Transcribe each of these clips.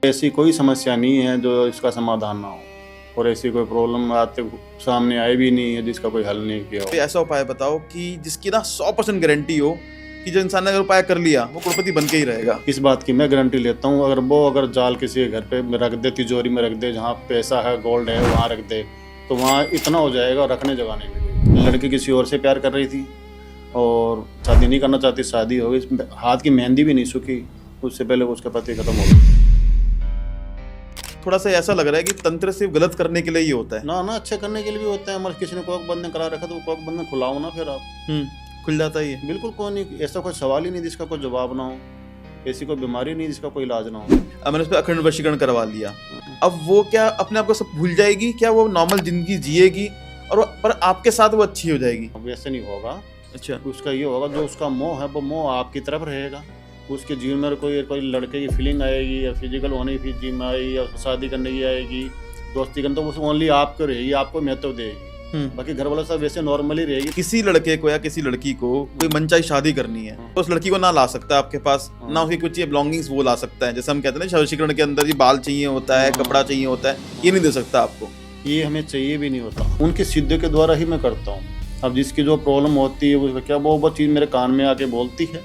ऐसी कोई समस्या नहीं है जो इसका समाधान ना हो, और ऐसी कोई प्रॉब्लम आज तक सामने आई भी नहीं है जिसका कोई हल नहीं किया कोई हो। ऐसा उपाय बताओ कि जिसकी ना 100% गारंटी हो कि जो इंसान ने अगर उपाय कर लिया वो करोड़पति बन के ही रहेगा। इस बात की मैं गारंटी लेता हूँ, अगर जाल किसी के घर पे रख दे, तिजोरी में रख दे, जहाँ पैसा है, गोल्ड है, वहाँ रख दे, तो वहाँ इतना हो जाएगा और रखने जगह नहीं मिलेगी। लड़की किसी और से प्यार कर रही थी और शादी नहीं करना चाहती, शादी हो गई, हाथ की मेहंदी भी नहीं सूखी, उससे पहले उसका पति खत्म हो गया। थोड़ा सा ऐसा लग रहा है कि तंत्र सिर्फ गलत करने के लिए ही होता है। ना अच्छे करने के लिए भी होता है, मतलब किसी ने कोक बंधन करा रखा तो वो कोक बंधन खुलाओ ना, फिर आप खुल जाता ही है। बिल्कुल। कोई नहीं, ऐसा कोई सवाल ही नहीं जिसका कोई जवाब ना हो, ऐसी कोई बीमारी नहीं जिसका कोई इलाज ना हो। अब मैंने उस पर अखंड वशीकरण करवा लिया, अब वो क्या अपने आप को सब भूल जाएगी? क्या वो नॉर्मल जिंदगी जिएगी और पर आपके साथ वो अच्छी हो जाएगी? अब वैसे नहीं होगा। अच्छा। उसका ये होगा, जो उसका मोह है वो मोह आपकी तरफ रहेगा। उसके जीवन में कोई लड़के की फीलिंग आएगी, या फिजिकल होने की फीलिंग आएगी, या शादी करने की आएगी, दोस्ती करने, तो वो ओनली आपको रहेगी, आपको महत्व देगी। बाकी घर वालों सब वैसे नॉर्मली रहेगी। किसी लड़के को या किसी लड़की को कोई मनचाही शादी करनी है तो उस लड़की को ना ला सकता है आपके पास, ना उसकी कुछ बिलोंगिंग्स वो ला सकता है। जैसे हम कहते हैं ना वशीकरण के अंदर ये बाल चाहिए होता है, कपड़ा चाहिए होता है, ये नहीं दे सकता आपको। ये हमें चाहिए भी नहीं होता, उनके सिद्धि के द्वारा ही मैं करता हूँ। अब जिसकी जो प्रॉब्लम होती है उसका क्या, वो चीज़ मेरे कान में आके बोलती है,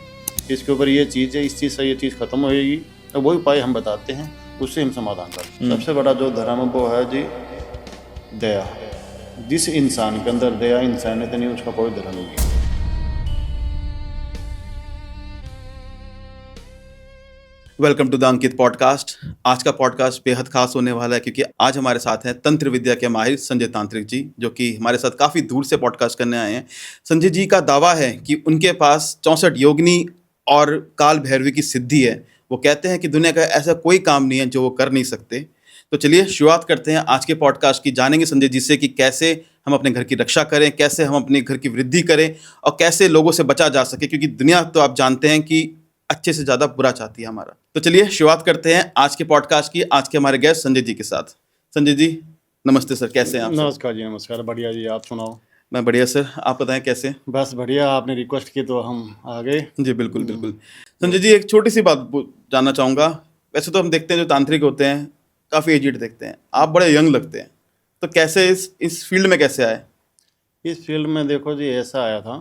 इसके ऊपर ये चीज़ है, इस चीज़ से ये चीज़ खत्म होएगी, तो वही उपाय हम बताते हैं, उससे हम समाधान करते हैं। सबसे बड़ा जो धर्म है वो है जी दया। जिस इंसान के अंदर दया, इंसानियत नहीं, उसका कोई धर्म नहीं है। Welcome to the Ankit podcast. आज का पॉडकास्ट बेहद खास होने वाला है क्योंकि आज हमारे साथ हैं तंत्र विद्या के माहिर संजय तांत्रिक जी, जो कि हमारे साथ काफ़ी दूर से पॉडकास्ट करने आए हैं। संजय जी का दावा है कि उनके पास 64 योगिनी और काल भैरवी की सिद्धि है। वो कहते हैं कि दुनिया का ऐसा कोई काम नहीं है जो वो कर नहीं सकते। तो चलिए शुरुआत करते हैं आज के पॉडकास्ट की। जानेंगे संजय जी से कि कैसे हम अपने घर की रक्षा करें, कैसे हम अपने घर की वृद्धि करें और कैसे लोगों से बचा जा सके, क्योंकि दुनिया तो आप जानते हैं कि अच्छे से ज्यादा बुरा चाहती है हमारा। तो चलिए शुरुआत करते हैं आज के पॉडकास्ट की, आज के हमारे गेस्ट संजय जी के साथ। संजय जी नमस्ते सर, कैसे हैं आप? नमस्कार जी, नमस्कार, बढ़िया जी, आप सुनाओ। मैं बढ़िया सर, आप बताएं कैसे? बस बढ़िया, आपने रिक्वेस्ट की तो हम आ गए। जी बिल्कुल बिल्कुल। संजय जी एक छोटी सी बात जानना चाहूँगा। वैसे तो हम देखते हैं जो तांत्रिक होते हैं काफ़ी एजिड देखते हैं, आप बड़े यंग लगते हैं, तो कैसे इस फील्ड में कैसे आए? इस फील्ड में देखो जी, ऐसा आया था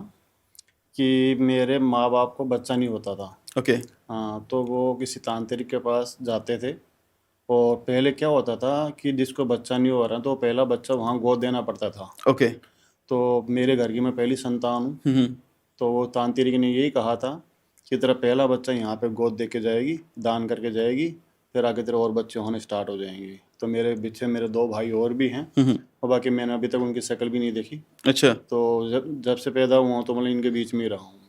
कि मेरे माँ बाप को बच्चा नहीं होता था। ओके। हाँ, तो वो किसी तांत्रिक के पास जाते थे, और पहले क्या होता था कि जिसको बच्चा नहीं हो रहा तो पहला बच्चा वहाँ गोद देना पड़ता था। ओके। तो मेरे घर की मैं पहली संतान हूँ, तो वो तांत्रिक ने यही कहा था कि तेरा पहला बच्चा यहाँ पे गोद दे के जाएगी, दान करके जाएगी, फिर आगे तेरे और बच्चे होने स्टार्ट हो जाएंगे। तो मेरे पीछे मेरे 2 भाई और भी हैं, और बाकी मैंने अभी तक उनकी शक्ल भी नहीं देखी। अच्छा। तो जब से पैदा हुआ हूँ तो मतलब इनके बीच में ही रहा हूँ।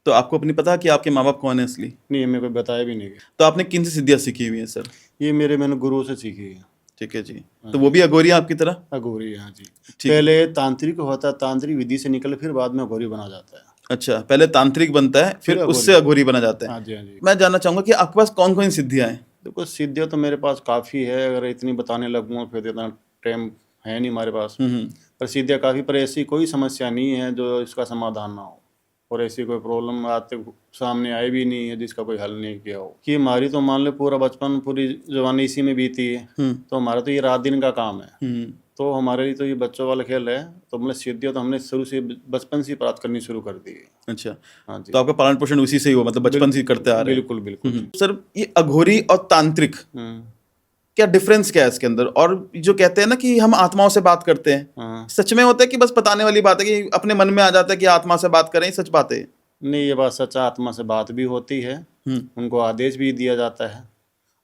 तो आपको अपनी पता कि आपके माँ बाप कौन है असली? नहीं, मेरे को बताया भी नहीं गया। तो आपने किन से सिद्धियाँ सीखी हुई हैं सर? ये मैंने गुरु से सीखी है। ठीक है जी। तो वो भी अघोरी आपकी तरह? अघोरी, हाँ जी। ठीक। पहले तांत्रिक होता है, तांत्रिक विधि से निकल फिर बाद में अघोरी बना जाता है। अच्छा, पहले तांत्रिक बनता है फिर अघोरी। उससे अघोरी बना जाता है। हाँ जी, हाँ जी। मैं जानना चाहूंगा कि आपके पास कौन कौन सी सिद्धियाँ हैं? देखो, सिद्धियाँ तो मेरे पास काफ़ी है, अगर इतनी बताने लगूँ फिर तो इतना टाइम है नहीं हमारे पास। पर सिद्धियाँ काफ़ी, पर ऐसी कोई समस्या नहीं है जो इसका समाधान ना हो, और ऐसी कोई प्रॉब्लम आज तक सामने आई भी नहीं है जिसका कोई हल नहीं किया हो। कि हमारी तो मान लो पूरा बचपन, पूरी जवानी इसी में बीती है, तो हमारा तो ये रात दिन का काम है। तो हमारे लिए तो ये बच्चों वाला खेल है। तो मतलब सिद्धियाँ तो हमने शुरू से बचपन से प्राप्त करनी शुरू कर दी है। अच्छा। हाँ जी। तो आपका पालन पोषण उसी से ही हुआ, मतलब बचपन से ही करते आ रहे हैं? बिल्कुल बिल्कुल। सर ये अघोरी और तांत्रिक क्या डिफरेंस क्या है इसके अंदर? और जो कहते हैं ना कि हम आत्माओं से बात करते हैं, सच में होता है कि बस बताने वाली बात है कि अपने मन में आ जाता है कि आत्मा से बात करें, सच बात है? नहीं, ये बात सच है, आत्मा से बात भी होती है, उनको आदेश भी दिया जाता है,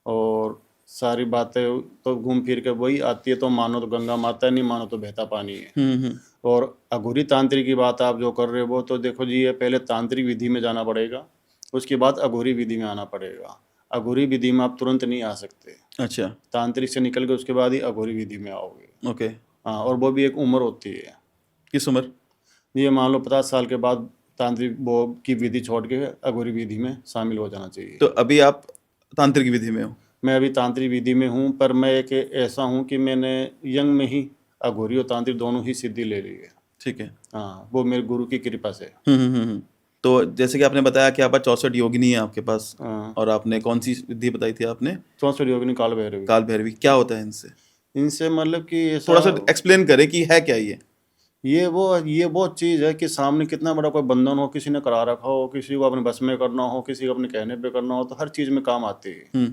और सारी बातें तो घूम फिर के वही आती है। तो मानो तो गंगा माता है, नहीं मानो तो बहता पानी है। और अघोरी तांत्रिक की बात आप जो कर रहे हो, तो देखो जी, ये पहले तांत्रिक विधि में जाना पड़ेगा, उसके बाद अघोरी विधि में आना पड़ेगा। अघोरी विधि में आप तुरंत नहीं आ सकते। अच्छा। तांत्रिक से निकल के उसके बाद ही अघोरी विधि में आओगे। ओके। हाँ, और वो भी एक उम्र होती है। किस उम्र? ये मान लो 50 साल के बाद तांत्रिक वो की विधि छोड़ के अघोरी विधि में शामिल हो जाना चाहिए। तो अभी आप तांत्रिक विधि में हो? मैं अभी तांत्रिक विधि में हूँ, पर मैं एक ऐसा हूँ कि मैंने यंग में ही अघोरी और तांत्रिक दोनों ही सिद्धि ले ली है। ठीक है। हाँ, वो मेरे गुरु की कृपा से। तो जैसे कि आपने बताया कि आपका 64 योगिनी है आपके पास, हाँ, और आपने कौन सी विधि बताई थी आपने? 64 योगिनी काल भैरवी। काल भैरवी। क्या होता है इनसे? इनसे मतलब कि ऐसा थोड़ा सा एक्सप्लेन करें कि है क्या ये? ये वो चीज़ है कि सामने कितना बड़ा कोई बंधन हो, किसी ने करा रखा हो, किसी को अपने बस में करना हो, किसी को अपने कहने पे करना हो, तो हर चीज़ में काम आती है। हम्म।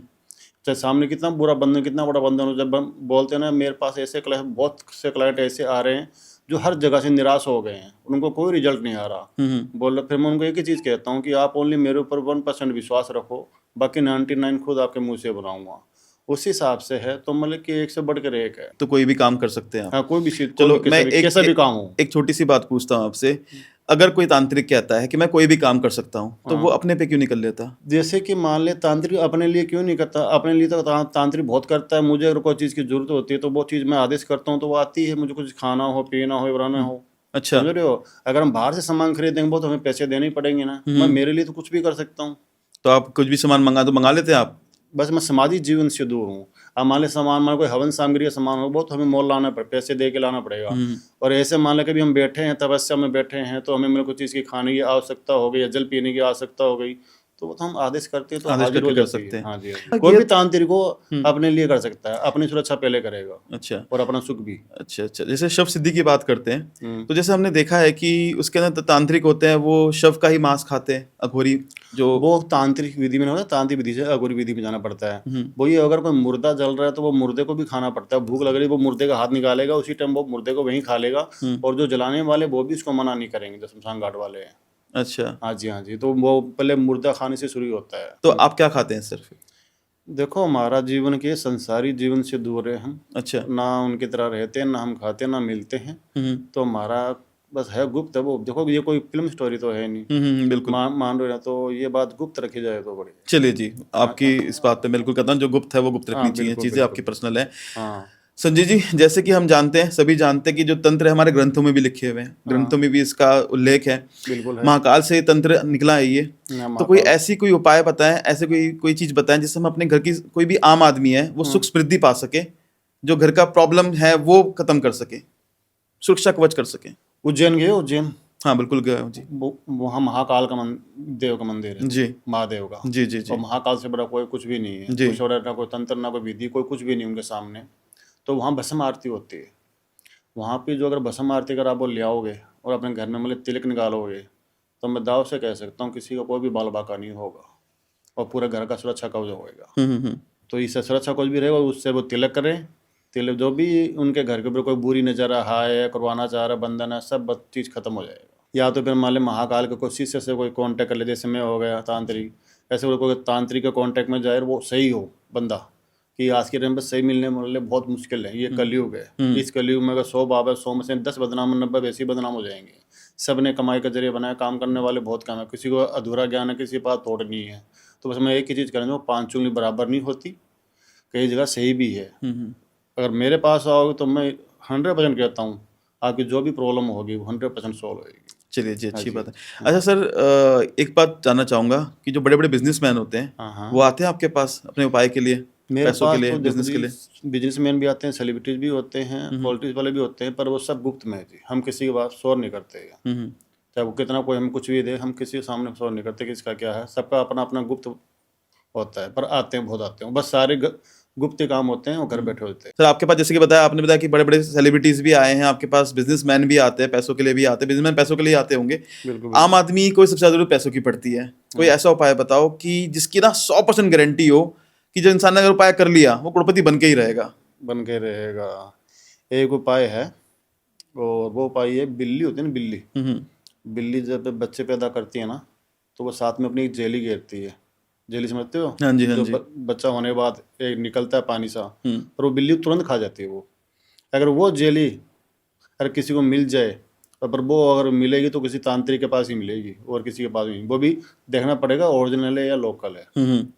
चाहे सामने कितना बुरा बंधन, कितना बड़ा बंधन हो, जब हम बोलते हैं ना, मेरे पास ऐसे क्लाइंट, बहुत से क्लाइंट ऐसे आ रहे हैं जो हर जगह से निराश हो गए हैं, उनको कोई रिजल्ट नहीं आ रहा। बोल फिर मैं उनको एक ही चीज़ कहता हूँ कि आप ओनली मेरे ऊपर 1% विश्वास रखो, बाकी 99 खुद आपके मुंह से बनाऊंगा। उस हिसाब से है, तो मतलब कि एक से बढ़कर एक है। तो कोई भी काम कर सकते हैं आप? हाँ, कोई भी चीज़, चलो कोई भी मैं कैसा भी काम हो। एक छोटी सी बात पूछता हूँ आपसे। अगर कोई तांत्रिक कहता है कि मैं कोई भी काम कर सकता हूँ, तो वो अपने पे क्यों नहीं कर लेता? जैसे कि मान ले तांत्रिक अपने लिए क्यों नहीं करता, अपने लिए तो तांत्रिक बहुत करता है। मुझे अगर कोई चीज़ की जरूरत होती है तो वो चीज़ मैं आदेश करता हूँ तो वो आती है, मुझे कुछ खाना हो, पीना हो, बनाना हो। अच्छा। समझ रहे हो? अगर हम बाहर से सामान खरीदेंगे वो तो हमें पैसे देने ही पड़ेंगे ना। मैं मेरे लिए तो कुछ भी कर सकता हूँ। तो आप कुछ भी सामान मंगा लेते हैं आप? बस मैं समाधि जीवन से दूर हूँ। अब मान ले सामान, मान कोई हवन सामग्री का सामान हो, वो तो हमें मोल लाना पड़े, पैसे दे के लाना पड़ेगा। और ऐसे मान ले कभी हम बैठे हैं, तपस्या में बैठे हैं, तो हमें मतलब कुछ चीज़ की खाने की आवश्यकता हो गई या जल पीने की आवश्यकता हो गई, तो वो तो हम आदेश करते हैं तो आदेश हाजिर करके हो कर जाती सकते है। हैं। हाँ जी, हाँ जी। कोई भी तांत्रिक को अपने लिए कर सकता है, अपनी सुरक्षा पहले करेगा अच्छा और अपना सुख भी। अच्छा अच्छा। जैसे शव सिद्धि की बात करते हैं, तो हम्म। जैसे हमने देखा है कि उसके अंदर तांत्रिक होते हैं, वो शव का ही मांस खाते हैं, अघोरी जो। वो तांत्रिक विधि में नहीं होता, तांत्रिक विधि से अघोरी विधि में जाना पड़ता है। वो ये अगर कोई मुर्दा जल रहा है तो वो मुर्दे को भी खाना पड़ता है। भूख लग रही है, वो मुर्दे का हाथ निकालेगा, उसी टाइम वो मुर्दे को वहीं खा लेगा। और जो जलाने वाले वो भी इसको मना नहीं करेंगे, जो शमशान घाट वाले हैं। अच्छा। हाँ जी, हाँ जी। तो वो पहले मुर्दा खाने से शुरू होता है। तो आप क्या खाते हैं सिर्फ? देखो, हमारा जीवन के संसारी जीवन से दूर है हम। अच्छा। ना उनकी तरह रहते हैं, ना हम खाते, ना मिलते हैं। तो हमारा बस है गुप्त है वो। देखो, ये कोई फिल्म स्टोरी तो है नहीं। बिल्कुल। मान रहे हो ना, तो ये बात गुप्त रखी जाए तो बढ़िया। चलिए जी, आपकी इस बात पे बिल्कुल कहता हूँ, जो गुप्त है वो गुप्त रखनी हाँ, चाहिए, बिल्कुल चीज़ें आपकी बिल्कुल। पर्सनल है। हाँ संजय जी, जैसे कि हम जानते हैं, सभी जानते हैं कि जो तंत्र है हमारे ग्रंथों में भी लिखे हुए हैं, ग्रंथों में भी इसका उल्लेख है। बिल्कुल है। महाकाल से ये तंत्र निकला है ये। हाँ, तो कोई महाकाल। ऐसी कोई उपाय बताएं, ऐसे कोई चीज बताएं जिससे हम अपने घर की कोई भी आम आदमी है वो सुख समृद्धि पा सके, जो घर का प्रॉब्लम है वो खत्म कर सके, सुरक्षा कवच कर सके। उज्जैन गए? उज्जैन? हाँ बिल्कुल गया हूँ जी। वो वहाँ महाकाल का देव का मंदिर है। जी महादेव का। जी जी जी और महाकाल से बड़ा कोई कुछ भी नहीं है। जी। कुछ और ना कोई तंत्र, ना कोई विधि, कोई कुछ भी नहीं उनके सामने। तो वहाँ भस्म आरती होती है। वहाँ पे जो अगर भस्म आरती अगर आप वो ले आओगे और अपने घर में मतलब तिलक निकालोगे, तो मैं दाव से कह सकता हूँ किसी का कोई भी बाल बाका नहीं होगा और पूरे घर का सुरक्षा कवच होएगा। तो इससे सुरक्षा कवच भी रहेगा, उससे वो तिलक करें। तिलक जो भी उनके घर के ऊपर कोई बुरी नजर है, करवाना चाह रहा है, बंधन है, सब चीज़ खत्म हो जाएगा। या तो फिर मान लें महाकाल के कोई शिष्य से कोई कांटेक्ट कर ले, जैसे मैं हो गया तांत्रिक, ऐसे कोई तांत्रिक के कांटेक्ट में जाए, वो सही हो बंदा, कि आज के टाइम पर सही मिलने वाले बहुत मुश्किल है। ये कलयुग है। इस कलयुग में अगर 100 बाबा 100 में से 10 बदनाम, 90 वैसे ही बदनाम हो जाएंगे। सब ने कमाई का जरिए बनाया, काम करने वाले बहुत कम है, किसी को अधूरा ज्ञान है, किसी के पास थोड़ नहीं है। तो बस मैं एक ही चीज़ करूँगा, 5 उंगली बराबर नहीं होती, कई जगह सही भी है। अगर मेरे पास आओगे तो मैं 100% कहता हूँ आपकी जो भी प्रॉब्लम होगी वो 100% सॉल्व होगी। चलिए जी, अच्छी बात है। अच्छा सर, एक बात जानना चाहूंगा कि जो बड़े बड़े बिजनेसमैन होते हैं, हाँ, वो आते हैं आपके पास अपने उपाय के लिए, मेरे पैसों के पास लिए, तो देखो बिजनेस के जी, लिए? बिजनेसमैन भी आते हैं, सेलिब्रिटीज भी होते हैं, पॉलिटिक्स वाले भी होते हैं, पर वो सब गुप्त में है जी। हम किसी की बात शोर नहीं करते हैं। चाहे वो कितना कोई हम कुछ भी दे, हम किसी के सामने शोर नहीं करते कि इसका क्या है। सबका अपना अपना गुप्त होता है, पर आते हैं, बहुत आते हैं। बस सारे गुप्त काम होते हैं, वो घर बैठे होते हैं। सर आपके पास, जैसे कि बताया आपने, बताया कि बड़े बड़े सेलिब्रिटीज भी आए हैं आपके पास, बिजनेसमैन भी आते हैं, पैसों के लिए भी आते हैं। बिजनेसमैन पैसों के लिए आते होंगे, बिल्कुल आम आदमी को सबसे ज्यादा जरूरत पैसों की पड़ती है। कोई ऐसा उपाय बताओ कि जिसकी ना 100% गारंटी हो कि जो इंसान ने अगर उपाय कर लिया वो करोड़पति बन के ही रहेगा। बन के रहेगा। एक उपाय है, और वो उपाय है, बिल्ली होती है ना, बिल्ली। बिल्ली जब बच्चे पैदा करती है ना, तो वो साथ में अपनी एक जेली घेरती है। जेली समझते हो? हाँ जी, हाँ जो जी। बच्चा होने के बाद एक निकलता है पानी सा, पर वो बिल्ली तुरंत खा जाती है वो। अगर वो जेली अगर किसी को मिल जाए, पर वो अगर मिलेगी तो किसी तांत्रिक के पास ही मिलेगी, और किसी के पास नहीं। वो भी देखना पड़ेगा ओरिजिनल है या लोकल है।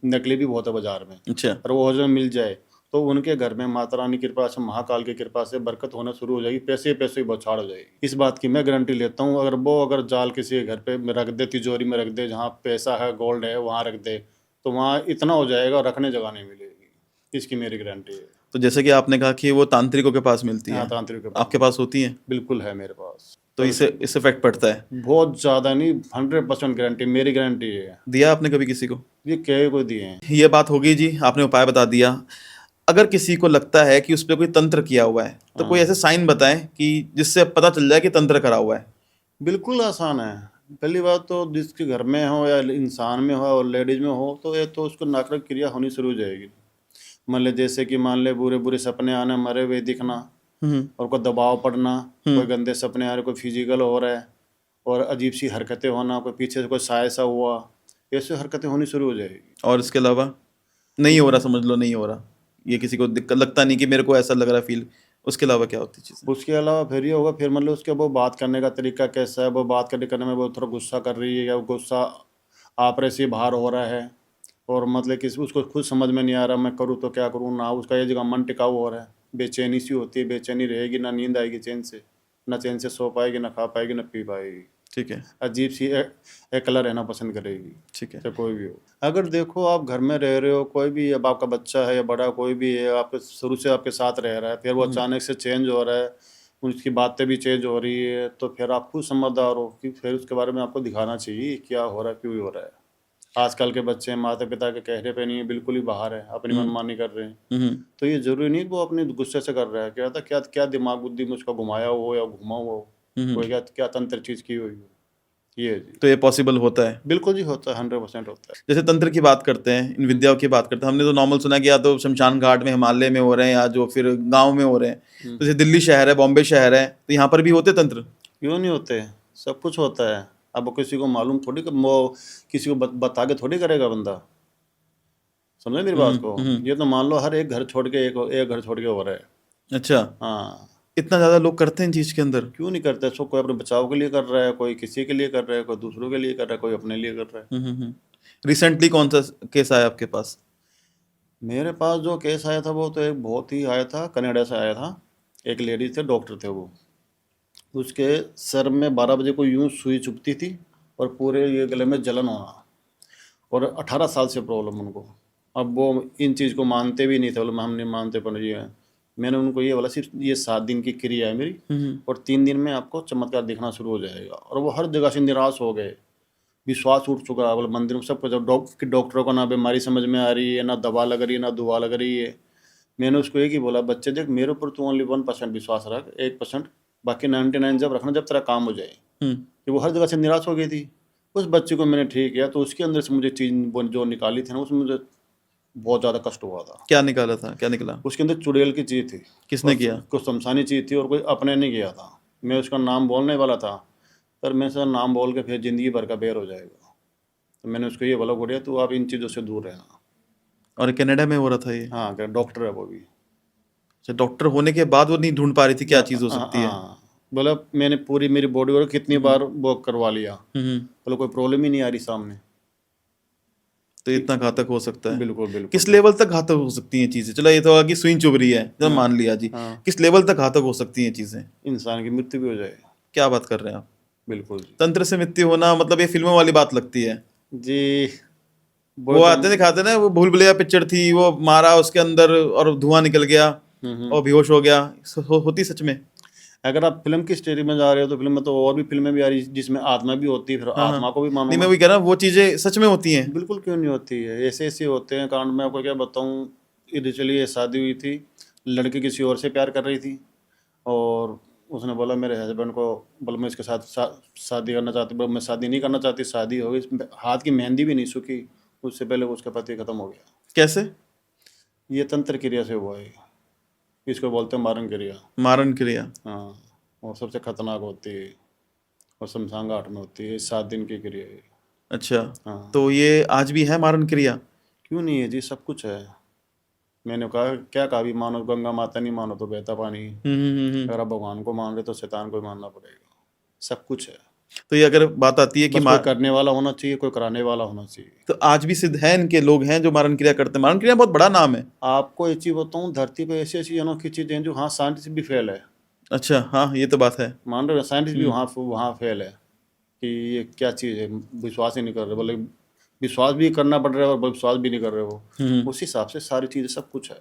नकली भी बहुत है बाजार में। अच्छा। और वो ओरिजिनल मिल जाए तो उनके घर में माता रानी की कृपा से, महाकाल की कृपा से बरकत होना शुरू हो जाएगी। पैसे पैसे की बौछार हो जाएगी। इस बात की मैं गारंटी लेता हूँ। अगर जाल किसी के घर पे रख दे, तिजोरी में रख दे, जहाँ पैसा है, गोल्ड है, वहाँ रख दे, तो वहाँ इतना हो जाएगा, रखने जगह नहीं मिलेगी। इसकी मेरी गारंटी है। तो जैसे कि आपने कहा कि वो तांत्रिकों के पास मिलती हाँ, है, तांत्रिक के आपके पास होती है? बिल्कुल है मेरे पास। तो इससे इफेक्ट पड़ता है। बहुत ज़्यादा नहीं, 100% गारंटी, मेरी गारंटी है। दिया आपने कभी किसी को? ये क्या को दिए हैं। ये बात होगी जी, आपने उपाय बता दिया। अगर किसी को लगता है कि उस पर कोई तंत्र किया हुआ है तो कोई ऐसे साइन बताएं कि जिससे पता चल जाए कि तंत्र करा हुआ है। बिल्कुल आसान है। पहली बात तो जिसके घर में हो या इंसान में हो और लेडीज में हो तो ये तो उसको नाकरक क्रिया होनी शुरू हो जाएगी। मान ले जैसे कि मान ले बुरे बुरे सपने आना, मरे हुए दिखना, और कोई दबाव पड़ना, कोई गंदे सपने आ रहे, कोई फिजिकल हो रहा है, और अजीब सी हरकतें होना, कोई पीछे से कोई साय सा हुआ, ऐसे हरकतें होनी शुरू हो जाएगी। और इसके अलावा नहीं हो रहा, समझ लो नहीं हो रहा, ये किसी को दिक्कत लगता नहीं कि मेरे को ऐसा लग रहा फील, उसके अलावा क्या होती चीज़? उसके अलावा फिर ये होगा, फिर मतलब उसके वो बात करने का तरीका कैसा है, वो बात करने में वो थोड़ा गुस्सा कर रही है या वो गुस्सा आपरे से बाहर हो रहा है, और मतलब कि उसको खुद समझ में नहीं आ रहा मैं करूँ तो क्या करूँ ना, उसका ये जगह मन टिकाऊ हो रहा है, बेचैनी सी होती है, बेचैनी रहेगी, ना नींद आएगी चैन से, ना चैन से सो पाएगी, ना खा पाएगी, ना पी पाएगी। ठीक है। अजीब सी अकेला रहना पसंद करेगी। ठीक है। चाहे कोई भी हो। अगर देखो आप घर में रह रहे हो, कोई भी, अब आपका बच्चा है या बड़ा कोई भी है, आपके शुरू से आपके साथ रह रहा है, फिर वो अचानक से चेंज हो रहा है, उसकी बातें भी चेंज हो रही है, तो फिर आप खुद समझदार हो कि फिर उसके बारे में आपको दिखाना चाहिए क्या हो रहा है, क्यों हो रहा है। आजकल के बच्चे माता पिता के कहने पे नहीं है, बिल्कुल ही बाहर है, अपनी मनमानी कर रहे हैं। तो ये जरूरी नहीं वो अपने गुस्से से कर रहा है, क्या था क्या क्या दिमाग बुद्धि में उसका घुमाया हो या घुमा हुआ हो, कोई क्या क्या तंत्र चीज की हुई हो। ये जी तो ये पॉसिबल होता है? बिल्कुल जी होता है, 100% होता है। जैसे तंत्र की बात करते हैं, इन विद्याओं की बात करते हैं, हमने तो नॉर्मल सुना कि या तो शमशान घाट में, हिमालय में हो रहे हैं, या जो फिर गांव में हो रहे हैं। जैसे दिल्ली शहर है, बॉम्बे शहर है, तो यहाँ पर भी होते तंत्र? क्यों नहीं होते, सब कुछ होता है। अब वो किसी को मालूम थोड़ी, वो किसी को बता के थोड़ी करेगा बंदा, समझे मेरी बात को। ये तो मान लो हर एक घर छोड़ के एक घर छोड़ के हो रहा है। अच्छा, हाँ, इतना ज्यादा लोग करते हैं चीज के अंदर? क्यों नहीं करते, सो कोई अपने बचाव के लिए कर रहा है, कोई किसी के लिए कर रहा है, कोई दूसरों के लिए कर रहा है, कोई अपने लिए कर रहा है। रिसेंटली कौन सा केस आया आपके पास? मेरे पास जो केस आया था वो तो एक बहुत ही आया था, कनाडा से आया था। एक लेडी थे, डॉक्टर थे वो, उसके सर में 12 बजे को यूं सुई चुभती थी और पूरे ये गले में जलन होना, और 18 साल से प्रॉब्लम उनको। अब वो इन चीज़ को मानते भी नहीं थे, बोले हम नहीं मानते, पर ये मैंने उनको ये बोला सिर्फ ये 7 दिन की क्रिया है मेरी, और 3 दिन में आपको चमत्कार दिखना शुरू हो जाएगा। और वो हर जगह से निराश हो गए, विश्वास उठ चुका, बोले मंदिर में सब कुछ, डॉक्टरों को ना बीमारी समझ में आ रही है, ना दवा लग रही है, ना दुआ लग रही है। मैंने उसको एक ही बोला, बच्चे देख मेरे ऊपर तू ओनली 1% विश्वास रख, 1%, बाकी 99 जब रखना जब तेरा काम हो जाए। कि वो हर जगह से निराश हो गई थी। उस बच्चे को मैंने ठीक किया, तो उसके अंदर से मुझे चीज़ जो निकाली थी ना, उसमें मुझे बहुत ज़्यादा कष्ट हुआ था। क्या निकाला था, क्या निकला? उसके अंदर चुड़ैल की चीज़ थी। किसने किया? कुछ शमशानी चीज़ थी और कोई अपने नहीं किया था। मैं उसका नाम बोलने वाला था, पर मैं सर नाम बोल के फिर ज़िंदगी भर का बेर हो जाएगा। तो मैंने उसको ये बोला, गुड़िया तू आप इन चीज़ों से दूर रहना। और कनाडा में हो रहा था ये? हाँ, क्या डॉक्टर है वो भी। अच्छा, डॉक्टर होने के बाद वो नहीं ढूंढ पा रही थी क्या चीज़ हो सकती है? हाँ, बोला मैंने पूरी मेरी बॉडी और कितनी बार वो करवा लिया, बोला कोई प्रॉब्लम ही नहीं आ रही सामने। तो इतना घातक हो सकता है? बिल्कुल बिल्कुल। किस लेवल तक घातक हो सकती हैं चीजें? चलो ये तो होगा कि सुई चुभ रही है, तो मान लिया जी। हाँ। किस लेवल तक घातक हो सकती हैं चीजें? इंसान की मृत्यु भी हो जाए। क्या बात कर रहे हैं आप? बिल्कुल जी। तंत्र से मृत्यु होना मतलब ये फिल्मों वाली बात लगती है जी, वो आते दिखाते ना, वो भूल भुलैया पिक्चर थी, वो मारा उसके अंदर और धुआं निकल गया और बेहोश हो गया, होती सच में? अगर आप फिल्म की स्टोरी में जा रहे हो तो फिल्म में तो और भी फिल्में भी आ रही है जिसमें आत्मा भी होती है, फिर आत्मा को भी नहीं, मानो। मैं वही कह रहा हूँ, वो चीजें सच में होती हैं? बिल्कुल, क्यों नहीं होती है, ऐसे ऐसे होते हैं कांड। में आपको क्या बताऊँ, इनिशियली ये शादी हुई थी, लड़की किसी और से प्यार कर रही थी, और उसने बोला मेरे हस्बैंड को, बोला मैं इसके साथ शादी करना चाहती, बोला मैं शादी नहीं करना चाहती। शादी हो गई, हाथ की मेहंदी भी नहीं सूखी, उससे पहले उसका पति खत्म हो गया। कैसे? ये तंत्र क्रिया से हुआ है, इसको बोलते हैं मारण क्रिया। मारण क्रिया? हाँ, और सबसे खतरनाक होती है, और शमशान घाट में होती है, 7 दिन की क्रिया है। अच्छा। हाँ। तो ये आज भी है मारण क्रिया? क्यों नहीं है जी, सब कुछ है। मैंने कहा क्या कहा, भी मानो गंगा माता, नहीं मानो तो बहता पानी। अगर आप भगवान को मान रहे तो शैतान को भी मानना पड़ेगा। सब कुछ है, तो ये अगर बात आती है कि बस कोई करने वाला होना चाहिए, कोई कराने वाला होना चाहिए। तो आज भी सिद्ध है इनके लोग हैं जो मारण क्रिया करते हैं? मारण क्रिया बहुत बड़ा नाम है। आपको एक चीज़ बताऊँ, धरती पे ऐसी ऐसी अनोखी चीज़ें हैं जो हाँ साइंटिस्ट भी फेल है। अच्छा, हाँ, ये तो बात है। मान रहे हो, साइंटिस्ट भी वहाँ फेल है कि ये क्या चीज़ है, विश्वास ही नहीं कर रहे। बोले विश्वास भी करना पड़ रहा है और विश्वास भी नहीं कर रहे हो, उस हिसाब से सारी चीज़ें सब कुछ है।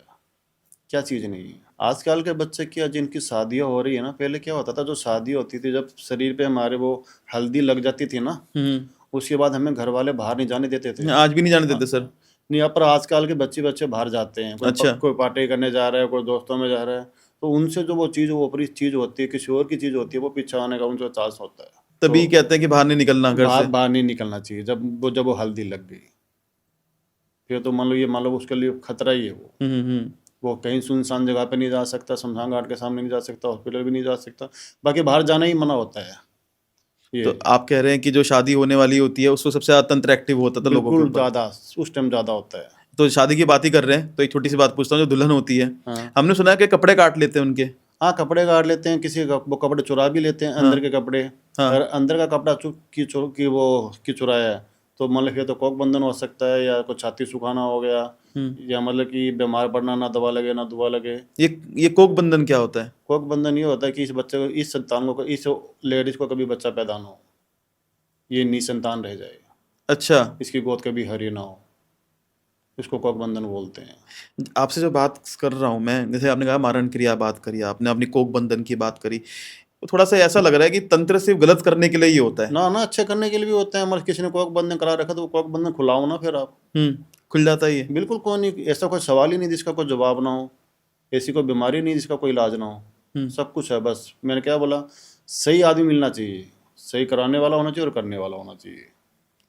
क्या चीज़ नहीं है। आजकल के बच्चे क्या, जिनकी शादियाँ हो रही है ना, पहले क्या होता था, जो शादी होती थी जब शरीर पे हमारे वो हल्दी लग जाती थी ना, उसके बाद हमें घर वाले बाहर नहीं जाने देते थे। आज भी नहीं जाने देते सर। नहीं, अब पर आजकल के बच्चे बाहर जाते हैं, अच्छा। कोई पार्टी करने जा रहा है, कोई दोस्तों में जा रहा है, तो उनसे जो वो चीज़, वो ऊपरी चीज़ होती है, किसी और की चीज़ होती है, वो पीछे आने का उनका चांस होता है। तभी कहते हैं कि बाहर नहीं निकलना घर से। बाहर नहीं निकलना चाहिए जब वो हल्दी लग गई, फिर तो मान लो उसके लिए खतरा ही है वो कहीं सुनसान जगह पे नहीं जा सकता, शमशान घाट के सामने नहीं जा सकता, हॉस्पिटल भी नहीं जा सकता, बाकी बाहर जाना ही मना होता है। तो आप कह रहे हैं कि जो शादी होने वाली होती है उसको सबसे ज्यादा तंत्र एक्टिव होता था लोगों के बिल्कुल ऊपर। ज़्यादा, उस टाइम ज़्यादा होता है। तो शादी की बात ही कर रहे हैं तो एक छोटी सी बात पूछता हूँ, जो दुल्हन होती है, हाँ हमने सुना है कि कपड़े काट लेते हैं उनके। हाँ, कपड़े काट लेते हैं, किसी का वो कपड़े चुरा भी लेते हैं, अंदर के कपड़े। हाँ। अगर अंदर का कपड़ा चुराया है तो मतलब फिर तो कोक बंधन हो सकता है, या कोई छाती सुखाना हो गया, या मतलब कि बीमार पड़ना, ना दवा लगे ना दुआ लगे। ये कोक बंधन क्या होता है? कोक बंधन ये होता है कि इस बच्चे को, इस संतान को, इस लेडीज को कभी बच्चा पैदा ना हो, ये निसंतान रह जाए, अच्छा। इसकी गोद कभी हरी ना हो, इसको कोक बंधन बोलते हैं। आपसे जो बात कर रहा हूँ मैं, जैसे आपने कहा मारण क्रिया बात करी, आपने अपनी कोक बंधन की बात करी, तो थोड़ा सा ऐसा लग रहा है कि तंत्र सिर्फ गलत करने के लिए ही होता है। ना अच्छे करने के लिए भी होते हैं, मतलब किसी ने कोक बंधन करा रखा तो वो कोक बंधन खुलाओ ना, फिर आप। खुल जाता ही है। बिल्कुल, कौन नहीं, ऐसा कोई सवाल ही नहीं जिसका कोई जवाब ना हो, ऐसी कोई बीमारी नहीं जिसका कोई इलाज ना हो, सब कुछ है। बस मैंने क्या बोला, सही आदमी मिलना चाहिए, सही कराने वाला होना चाहिए और करने वाला होना चाहिए।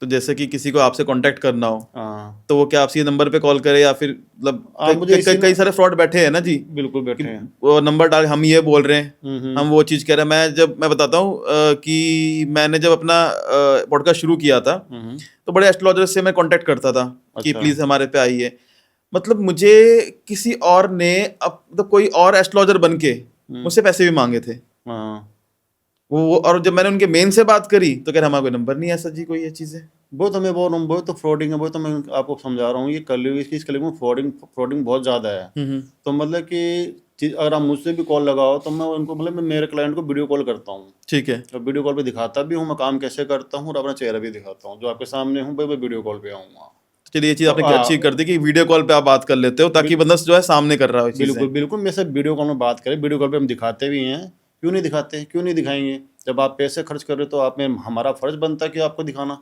तो जैसे कि किसी को आपसे कांटेक्ट करना हो, हाँ तो वो क्या आपसे ये नंबर पे कॉल करे, या फिर मतलब मुझे कई सारे फ्रॉड बैठे हैं ना जी, बिल्कुल बैठे कि हैं। वो नंबर डाल, हम ये बोल रहे हैं, हम्म। हम वो चीज़ कह रहे हैं। मैं बताता हूँ कि मैंने जब अपना पॉडकास्ट शुरू किया था, तो बड़े एस्ट्रोलॉजर से मैं कांटेक्ट करता था कि अच्छा। प्लीज़ हमारे पे आइए। मतलब मुझे किसी और ने अब तो कोई और एस्ट्रोलॉजर बन के मुझसे पैसे भी मांगे थे। हाँ, वो और जब मैंने उनके मेन से बात करी तो कह रहे हमारा कोई नंबर नहीं है ऐसा जी, कोई ये चीज़ है। वो तो मैं बोल रहा हूँ, वो तो फ्रॉडिंग है, वो तो मैं आपको समझा रहा हूँ। ये कलयुग, इस कलयुग में फ्रॉडिंग बहुत ज़्यादा है। तो मतलब कि अगर आप मुझसे भी कॉल लगाओ तो मैं उनको, मतलब मैं मेरे क्लाइंट को वीडियो कॉल करता हूँ, ठीक है। और वीडियो कॉल पे दिखाता भी हूँ मैं काम कैसे करता हूँ, और अपना चेहरा भी दिखाता हूँ, जो आपके सामने हूँ भाई, मैं वीडियो कॉल पे आऊँगा। चलिए, ये चीज़ आपने हाँ, अच्छी कर दी कि वीडियो कॉल पे आप बात कर लेते हो, ताकि बंदा जो है सामने कर रहा हो चीज़ें। बिल्कुल बिल्कुल, मैं सब वीडियो कॉल में बात करें, वीडियो कॉल पे हम दिखाते भी हैं। क्यों नहीं दिखाते, क्यों नहीं दिखाएंगे? जब आप पैसे खर्च कर रहे हो तो आप में हमारा फर्ज बनता है कि आपको दिखाना।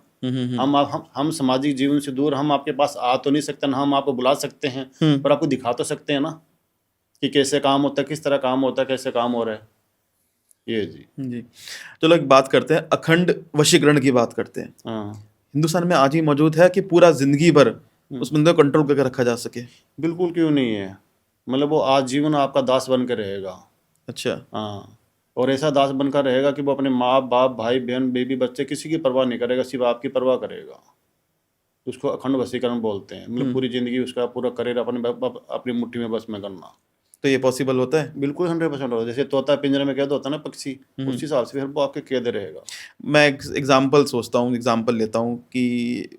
हम सामाजिक जीवन से दूर, हम आपके पास आ तो नहीं सकते ना, हम आपको बुला सकते हैं, पर आपको दिखा तो सकते हैं ना कि कैसे काम होता है, किस तरह काम होता है, कैसे काम हो रहा है। ये जी। चलो एक बात करते हैं, अखंड वशीकरण की बात करते हैं। हाँ हिंदुस्तान में आज ही मौजूद है कि पूरा जिंदगी भर उस बंदे को कंट्रोल करके रखा जा सके? बिल्कुल, क्यों नहीं है, मतलब वो आजीवन आपका दास बन के रहेगा। अच्छा। हाँ, और ऐसा दास बनकर रहेगा कि वो अपने माँ बाप, भाई बहन, बीवी बच्चे, किसी की परवाह नहीं करेगा, सिर्फ आपकी परवाह करेगा। उसको अखंड वशीकरण बोलते हैं, मतलब पूरी जिंदगी उसका पूरा करियर अपनी मुट्ठी में बस में करना। तो ये पॉसिबल होता है? बिल्कुल 100% होता है। जैसे तोता पिंजरे में कैद होता है ना पक्षी, उस हिसाब से फिर वो आपके कैद रहेगा। मैं एक एग्जाम्पल लेता हूँ कि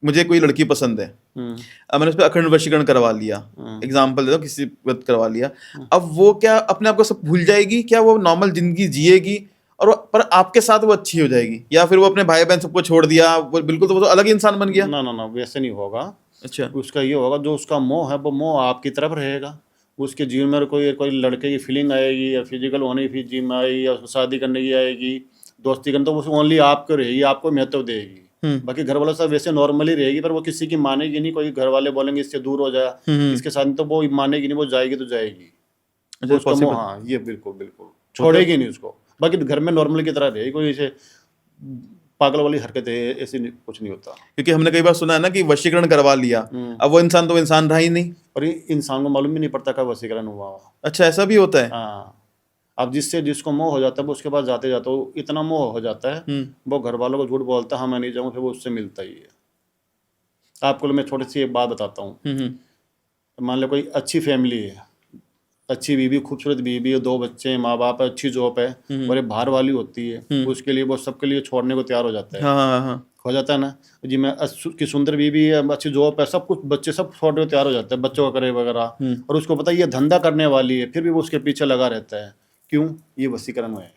मुझे कोई लड़की पसंद है, अब मैंने उस पर अखंड वशीकरण करवा लिया, एग्जाम्पल देता हूँ, किसी वक्त करवा लिया, अब वो क्या अपने आप को सब भूल जाएगी? क्या वो नॉर्मल जिंदगी जिएगी और पर आपके साथ वो अच्छी हो जाएगी, या फिर वो अपने भाई बहन सबको छोड़ दिया, वो बिल्कुल तो वो तो अलग ही इंसान बन गया? ना, वैसे नहीं होगा। अच्छा। उसका ये होगा, जो उसका मोह है वो मोह आपकी तरफ रहेगा। उसके जीवन में कोई लड़के की फीलिंग आएगी, या फिजिकल होने की जीवन में आएगी, या शादी करने की आएगी, दोस्ती करने, तो वो ओनली आपको रहेगी, आपको महत्व देगी। बाकी घर वालों से वैसे नॉर्मली रहेगी, पर वो किसी की मानेगी नहीं। कोई घर वाले बोलेंगे इससे दूर हो जा, इसके साथ, तो वो मानेगी नहीं, वो जाएगी तो जाएगी। अच्छा, उसका मोह, हाँ, ये बिल्कुल छोड़ेगी नहीं उसको। बाकी घर में नॉर्मल की तरह रहेगी, कोई ऐसे पागल वाली हरकत है ऐसे कुछ नहीं होता। क्योंकि हमने कई बार सुना है ना कि वशीकरण करवा लिया, अब वो इंसान तो इंसान रहा ही नहीं, और ये इंसान को मालूम भी नहीं पड़ता कब वशीकरण हुआ। अच्छा, ऐसा भी होता है? हाँ, अब जिसको मोह हो जाता है वो उसके पास जाते जाते वो इतना मोह हो जाता है, वो घर वालों को झूठ बोलता है, हाँ मैं नहीं जाऊँ, फिर वो उससे मिलता ही है। आपको मैं छोटी सी एक बात बताता हूँ। मान लो कोई अच्छी फैमिली है, अच्छी बीवी, खूबसूरत बीवी है, 2 बच्चे हैं, माँ बाप है, अच्छी जॉब है, और एक बाहर वाली होती है, उसके लिए वो सबके लिए छोड़ने को तैयार हो जाता है। हाँ। हो जाता है ना जी, मैं की सुंदर बीवी है, अच्छी जॉब है, सब कुछ, बच्चे सब छोड़ने को तैयार हो जाते हैं, बच्चों का करे वगैरह, और उसको पता है ये धंधा करने वाली है, फिर भी वो उसके पीछे लगा रहता है। क्यों? ये वशीकरण है।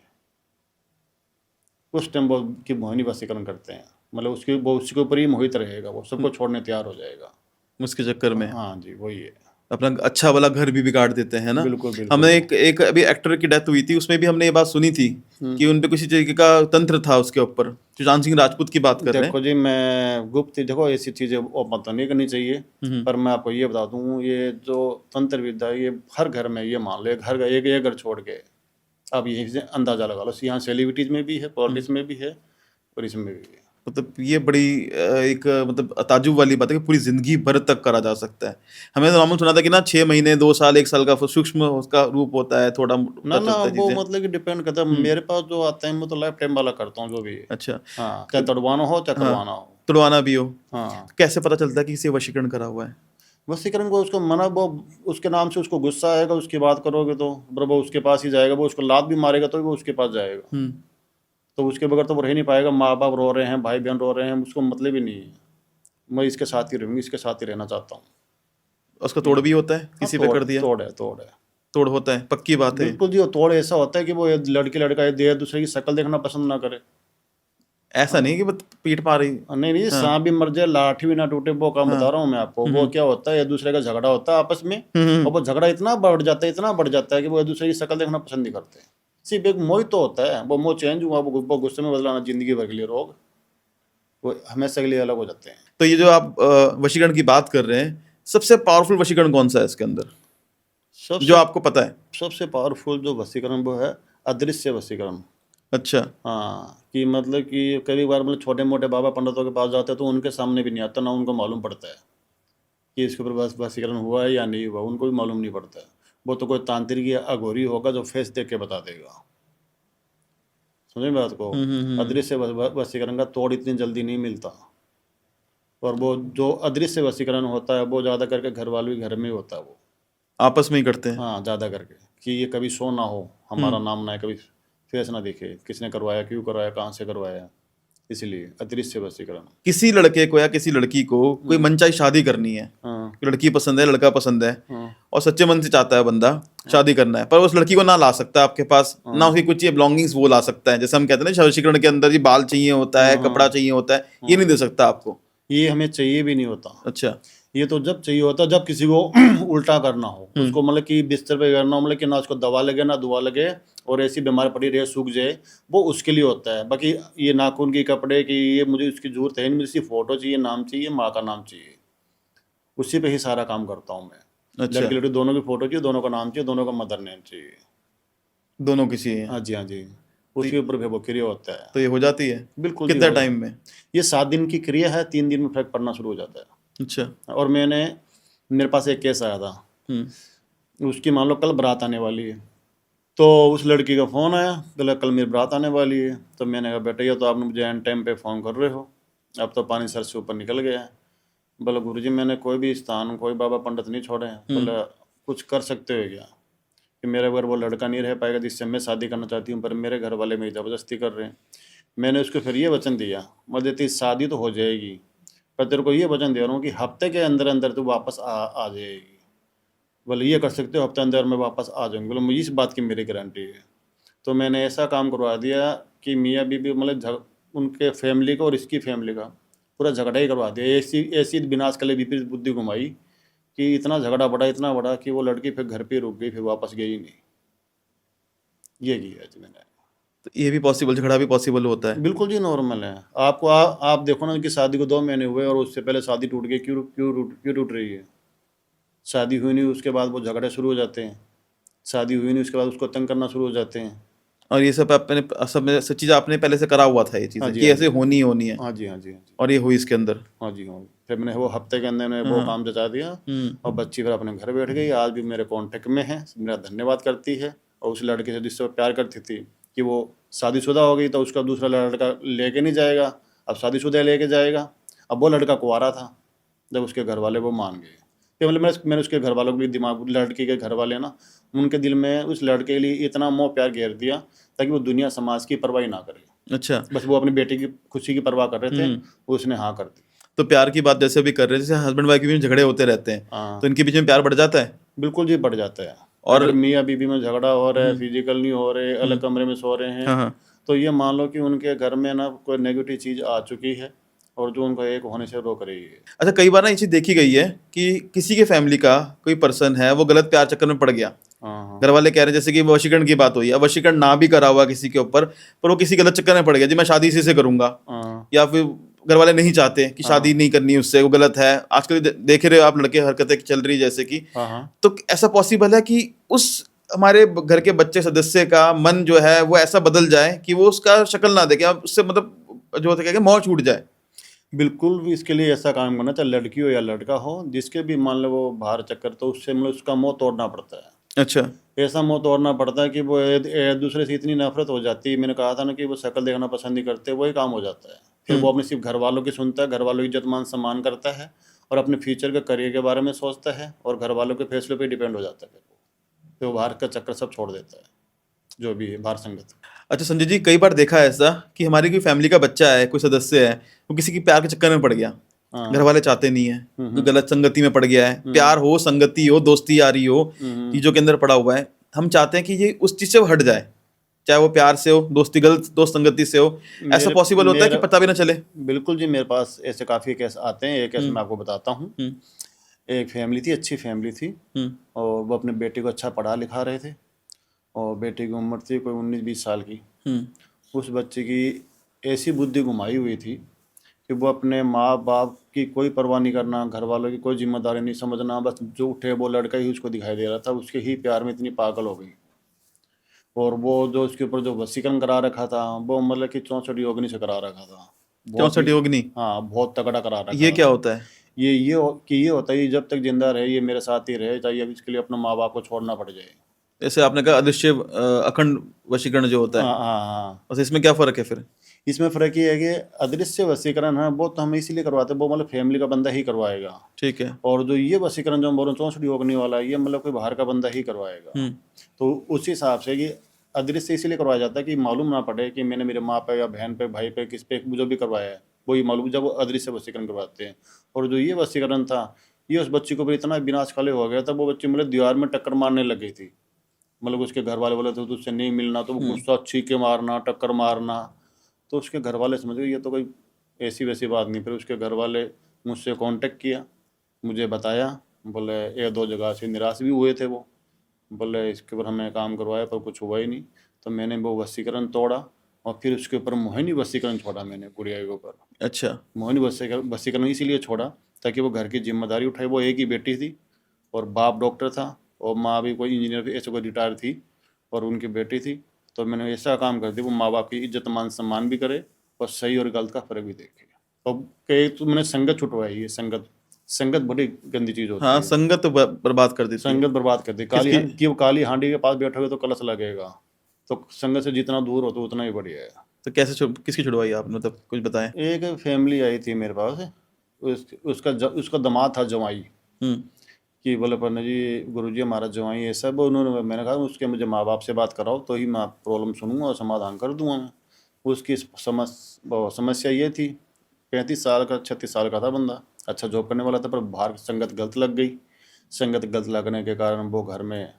उस टाइम वो की मोहिनी वशीकरण करते हैं, मतलब उसके ऊपर ही मोहित रहेगा, वो सबको छोड़ने तैयार हो जाएगा उसके चक्कर में। हाँ जी, वही है। अपना अच्छा वाला घर भी बिगाड़ देते हैं ना। बिल्कुल बिल्कुल। हमने एक अभी एक्टर की डेथ हुई थी, उसमें भी हमने ये बात सुनी थी कि उन पे किसी तरीके का तंत्र था उसके ऊपर। सुशांत सिंह राजपूत की बात कर रहे हैं। देखो जी, मैं गुप्त, देखो ऐसी चीज़ें ओपन तो नहीं करनी चाहिए, पर मैं आपको ये बता दूं, ये जो तंत्र विद्या है, ये हर घर में, ये मान लो एक घर छोड़ के आप यहीं से अंदाजा लगा लो, यहाँ सेलिब्रिटीज में भी है, पॉलिटिक्स में भी है, और इसमें भी है। मतलब ये बड़ी एक मतलब ताज्जुब वाली बात है कि पूरी जिंदगी भर तक करा जा सकता है। हमें तो नॉर्मल सुना था कि ना 6 महीने 2 साल 1 साल का सूक्ष्म उसका रूप होता है, थोड़ा ना पता ना, चलता है वो चीजें। मतलब कि डिपेंड करता है, मेरे पास जो आता है मैं तो लाइफ टाइम वाला करता हूँ जो भी है। अच्छा। हाँ, चाहे तड़वाना हो चाहे हाँ, करवाना हो। तुड़वाना भी हो। हाँ, कैसे पता चलता है कि इसे वशीकरण करा हुआ है? वशीकरण को उसको मना, वो उसके नाम से उसको गुस्सा आएगा, उसकी बात करोगे तो बराबर वो उसके पास ही जाएगा, वो उसको लात भी मारेगा तो भी वो उसके पास जाएगा। तो उसके बगैर तो वो रह नहीं पाएगा। माँ बाप रो रहे हैं, भाई बहन रो रहे हैं, उसको मतलब ही नहीं है, मैं इसके साथ ही रहूँगी, इसके साथ ही रहना चाहता हूँ। उसका तोड़ भी होता है, हाँ, किसी पे कर दिया तोड़ है, तोड़ है। तोड़ होता है, पक्की बात है। बिल्कुल जी, वो तोड़ ऐसा होता है कि वो लड़के लड़का एक दूसरे की शक्ल देखना पसंद ना करे। ऐसा नहीं कि बस पीट पा रही। नहीं नहीं, सांप भी मर जाए लाठी भी ना टूटे, वो काम बता रहा हूँ मैं आपको। वो क्या होता है, एक दूसरे का झगड़ा होता है आपस में, और वो झगड़ा इतना बढ़ जाता है, इतना बढ़ जाता है कि वो एक दूसरे की शक्ल देखना पसंद नहीं करते। सिर्फ एक मोह तो होता है, वो मोह चेंज हुआ, वो गुस्से में बदलाना जिंदगी भर के लिए रोग, वो हमेशा के लिए अलग हो जाते हैं। तो ये जो आप वशीकरण की बात कर रहे हैं, सबसे पावरफुल वशीकरण कौन सा है इसके अंदर, जो सबसे आपको पता है? सबसे पावरफुल जो वशीकरण वो है अदृश्य वशीकरण। अच्छा। हाँ, कि मतलब कि कई बार मतलब छोटे मोटे बाबा पंडितों के पास जाते हैं तो उनके सामने भी नहीं आता, ना उनको मालूम पड़ता है कि इसके ऊपर वशीकरण हुआ है या नहीं हुआ, उनको भी मालूम नहीं पड़ता है। वो तो कोई तांत्रिक या अघोरी होगा जो फेस देख के बता देगा। समझे बात को? अदृश्य वशीकरण का तोड़ इतनी जल्दी नहीं मिलता, और वो जो अदृश्य वशीकरण होता है वो ज़्यादा करके घर वालों के घर में ही होता है वो। आपस में ही करते हैं? हाँ, ज़्यादा करके, कि ये कभी शो ना हो, हमारा नाम ना है, कभी फेस ना दिखे, किसने करवाया, क्यों करवाया, कहाँ से करवाया, इसलिए अदृश्य वशीकरण। किसी लड़के को या किसी लड़की को कोई मनचाही शादी करनी है, हाँ लड़की पसंद है, लड़का पसंद है, हाँ और सच्चे मन से चाहता है बंदा शादी करना है, पर उस लड़की को ना ला सकता आपके पास, ना उसकी कुछ ये बिलोंगिंग्स वो ला सकता है। जैसे हम कहते हैं ना वशीकरण के अंदर ये बाल चाहिए होता है, कपड़ा चाहिए होता है, ये नहीं दे सकता आपको। ये हमें चाहिए भी नहीं होता। अच्छा। ये तो जब चाहिए होता है जब किसी को उल्टा करना हो, उसको मतलब कि बिस्तर पे करना हो, मतलब कि ना उसको दवा लगे ना दुआ लगे, और ऐसी बीमार पड़ी रहे, सूख जाए, वो उसके लिए होता है। बाकी ये नाखून की कपड़े की ये मुझे उसकी जरूरत है नहीं, मुझे सिर्फ फोटो चाहिए, नाम चाहिए, माँ का नाम चाहिए, उसी पे ही सारा काम करता हूँ मैं। अच्छा। लड़की लड़की दोनों की फोटो चाहिए, दोनों का नाम चाहिए, दोनों का मदर नेम चाहिए। दोनों किसी हैं? हाँ जी, हाँ जी, उसके ऊपर भी वो क्रिया होता है। तो ये हो जाती है? बिल्कुल जी, कितने हो टाइम में? ये 7 दिन की क्रिया है, 3 दिन में फर्क पड़ना शुरू हो जाता है। अच्छा। और मेरे पास एक केस आया था, उसकी मान लो कल बारात आने वाली है, तो उस लड़की का फ़ोन आया, बोला कल मेरी बारात आने वाली है। तो मैंने कहा बेटा ये तो आपने मुझे एंड टाइम पे फ़ोन कर रहे हो, अब तो पानी सर से ऊपर निकल गया है। बोला गुरुजी मैंने कोई भी स्थान, कोई बाबा पंडित नहीं छोड़े हैं। बोला कुछ कर सकते हो क्या, कि मेरे घर वो लड़का नहीं रह पाएगा जिससे मैं शादी करना चाहती हूँ, पर मेरे घर वाले मेरी ज़बरदस्ती कर रहे हैं। मैंने उसको फिर ये वचन दिया, मैं तेरी शादी तो हो जाएगी, पर तेरे को ये वचन दे रहा हूँ कि हफ्ते के अंदर अंदर तू वापस आ जाएगी। बोले ये कर सकते हो, हफ्ते अंदर मैं वापस आ जाऊँगी। बोले मुझे इस बात की मेरी गारंटी है। तो मैंने ऐसा काम करवा दिया कि मियाँ बीबी मतलब उनके फैमिली का और इसकी फैमिली का पूरा झगड़ा ही करवा दिया। ऐसी ऐसी विनाश के लिए विपरीत बुद्धि घुमाई कि इतना झगड़ा बढ़ा, इतना बड़ा कि वो लड़की फिर घर पे रुक गई, फिर वापस गई नहीं। ये किया जी मैंने। तो ये भी पॉसिबल, झगड़ा भी पॉसिबल होता है? बिल्कुल जी, नॉर्मल है। आपको आप देखो ना कि शादी को 2 महीने हुए और उससे पहले शादी टूट गई, क्यों टूट रही है? शादी हुई नहीं, उसके बाद वो झगड़े शुरू हो जाते हैं। शादी हुई नहीं, उसके बाद उसको तंग करना शुरू हो जाते हैं। और ये सब आपने सब चीज़ आपने पहले से करा हुआ था ये हाँ चीज़ें जी, कि हाँ ऐसे जी, होनी ही होनी है, हाँ जी, हाँ जी, हाँ जी, और ये हुई इसके अंदर? हाँ जी, हाँ। फिर मैंने वो हफ्ते के अंदर मैंने वो काम जचा दिया, और बच्ची फिर अपने घर बैठ गई। आज भी मेरे कांटेक्ट में है, मेरा धन्यवाद करती है। और उस लड़के से जिससे वो प्यार करती थी, कि वो शादीशुदा हो गई तो उसका दूसरा लड़का लेके नहीं जाएगा, अब शादीशुदा लेके जाएगा। अब वो लड़का कुंवारा था जब उसके घर वाले वो मान गए। फिर मतलब मैंने उसके घर वालों को भी दिमाग, लड़की के घर वाले ना, उनके दिल में उस लड़के के लिए इतना मोह प्यार घेर दिया ताकि वो दुनिया समाज की परवाह ना करे। अच्छा। बस वो अपनी बेटी की खुशी की परवाह कर रहे थे, वो उसने हाँ कर दी। तो प्यार की बात जैसे अभी कर रहे हैं, जैसे हस्बैंड वाइफ के बीच में झगड़े होते रहते हैं, हाँ तो इनके बीच में प्यार बढ़ जाता है? बिल्कुल जी, बढ़ जाता है। और अगर मियाँ बीवी में झगड़ा हो रहा है, फिजिकल नहीं हो रहे, अलग कमरे में सो रहे हैं, हाँ हाँ। तो ये मान लो कि उनके घर में ना कोई नेगेटिव चीज़ आ चुकी है, और जो उनको एक होने से रोक रही है। अच्छा, कई बार ना ये चीज देखी गई है कि किसी के फैमिली का कोई पर्सन है, वो गलत प्यार चक्कर में पड़ गया, हाँ घर वाले कह रहे हैं, जैसे कि वशीकरण की बात हुई है, वशीकरण ना भी करा हुआ किसी के ऊपर, पर वो किसी गलत चक्कर में पड़ गया जी मैं शादी इसी से करूंगा, हाँ या फिर घर वाले नहीं चाहते कि शादी नहीं करनी उससे, वो गलत है। आजकल देख रहे हो आप लड़के हरकतें चल रही जैसे कि, हाँ हाँ। तो ऐसा पॉसिबल है कि उस हमारे घर के बच्चे सदस्य का मन जो है वो ऐसा बदल जाए कि वो उसका शक्ल ना देखे, उससे मतलब जो होता है कि मोह छूट जाए? बिल्कुल भी इसके लिए ऐसा काम करना, चाहे लड़की हो या लड़का हो, जिसके भी मान लो वो बाहर चक्कर, तो उससे मतलब उसका मुंह तोड़ना पड़ता है। अच्छा। ऐसा मुंह तोड़ना पड़ता है कि वो एक दूसरे से इतनी नफरत हो जाती है। मैंने कहा था ना कि वो शक्ल देखना पसंद नहीं करते, वही काम हो जाता है। फिर वो अपने सिर्फ घर वालों की सुनता है, घर वालों की इज्जत मान सम्मान करता है और अपने फ्यूचर के करियर के बारे में सोचता है और घर वालों के फैसलों पे डिपेंड हो जाता है। फिर वो बाहर का चक्कर सब छोड़ देता है, जो भी है बाहर संगत। अच्छा संजय जी, कई बार देखा है ऐसा कि हमारी कोई फैमिली का बच्चा है, कोई सदस्य है, वो किसी की प्यार के चक्कर में पड़ गया, हाँ। घर वाले चाहते नहीं है, कोई गलत संगति में पड़ गया है, प्यार हो, संगति हो, दोस्ती यारी हो, चीजों के अंदर पड़ा हुआ है, हम चाहते हैं कि ये उस चीज से वो हट जाए, चाहे वो प्यार से हो, दोस्ती गलत दोस्त संगति से हो, ऐसा पॉसिबल होता है कि पता भी ना चले? बिल्कुल जी, मेरे पास ऐसे काफ़ी केस आते हैं। एक केस मैं आपको बताता हूँ। एक फैमिली थी, अच्छी फैमिली थी, और वो अपने बेटे को अच्छा पढ़ा लिखा रहे थे, और बेटे की उम्र थी कोई 19-20 साल की। उस बच्चे की ऐसी बुद्धि घुमाई हुई थी कि वो अपने माँ बाप की कोई परवाह नहीं करना, घर वालों की कोई जिम्मेदारी नहीं समझना, बस जो उठे वो लड़का ही उसको दिखाई दे रहा था। उसके ही प्यार में इतनी पागल हो गई, और वो जो उसके ऊपर जो वशीकरण करा रखा था, वो मतलब कि 64 योगिनी से करा रखा था। 64 योगिनी? हाँ, बहुत तगड़ा करा रखा ये था। क्या होता है? ये होता है, जब तक जिंदा रहे ये मेरे साथ ही रहे, चाहे इसके लिए अपने माँ बाप को छोड़ना पड़ जाए। जैसे आपने कहा अदृश्य अखंड वशीकरण जो होता है, हाँ हाँ हाँ। बस इसमें क्या फर्क है फिर? इसमें फ़र्क ये है कि अदृश्य वशीकरण है वो तो हम इसीलिए करवाते हैं, वो मतलब फैमिली का बंदा ही करवाएगा। ठीक है। और जो ये वशीकरण जो हम बोल रहे हैं 64 योगिनी वाला, ये मतलब कोई बाहर का बंदा ही करवाएगा। तो उस हिसाब से कि अदृश्य इसीलिए करवाया जाता है कि मालूम ना पड़े कि मैंने मेरे माँ पे या बहन पे, भाई पे, किस पे जो भी करवाया है, वही मालूम, जब वो अदृश्य वशीकरण करवाते हैं। और जो ये वशीकरण था, ये उस बच्ची को इतना विनाशकाली हो गया था, वो बच्ची मतलब दीवार में टक्कर मारने लग गई थी। मतलब उसके घर वाले बोले थे तुझसे नहीं मिलना, तो वो गुस्सा छीके मारना, टक्कर मारना। तो उसके घर वाले समझ गए ये तो कोई ऐसी वैसी बात नहीं। फिर उसके घर वाले मुझसे कांटेक्ट किया, मुझे बताया, बोले 1-2 जगह से निराश भी हुए थे वो, बोले इसके ऊपर हमें काम करवाया पर कुछ हुआ ही नहीं। तो मैंने वो वशीकरण तोड़ा और फिर उसके ऊपर मोहिनी वशीकरण छोड़ा मैंने गुड़िया के ऊपर। अच्छा। मोहिनी वशीकरण इसीलिए छोड़ा ताकि वो घर की जिम्मेदारी उठाए। वो एक ही बेटी थी और बाप डॉक्टर था और माँ भी कोई इंजीनियर, ऐसे कोई रिटायर थी और उनकी बेटी थी। तो मैंने ऐसा काम कर दिया वो माँ बाप की इज्जत मान सम्मान भी करे और सही और गलत का फर्क भी देखे। तो कई तो मैंने संगत छुटवाई है। संगत बड़ी गंदी चीज होती है। हाँ, संगत तो बर्बाद कर देती है। संगत बर्बाद कर दी। काली हांडी के पास बैठोगे तो कलश लगेगा। तो संगत से जितना दूर हो तो उतना ही बढ़िया है। तो कैसे किसकी छुड़वाई आपने, मतलब कुछ बताएं? एक फैमिली आई थी मेरे पास, उसका दामाद था जवाई, कि बोले पंडित जी गुरुजी हमारा जवाई है सब। उन्होंने, मैंने कहा उसके मुझे माँ बाप से बात कराओ तो ही मैं प्रॉब्लम सुनूंगा और समाधान कर दूंगा मैं। उसकी समस्या ये थी, 35 साल का 36 साल का था बंदा, अच्छा जॉब करने वाला था, पर बाहर संगत गलत लग गई। संगत गलत लगने के कारण वो घर में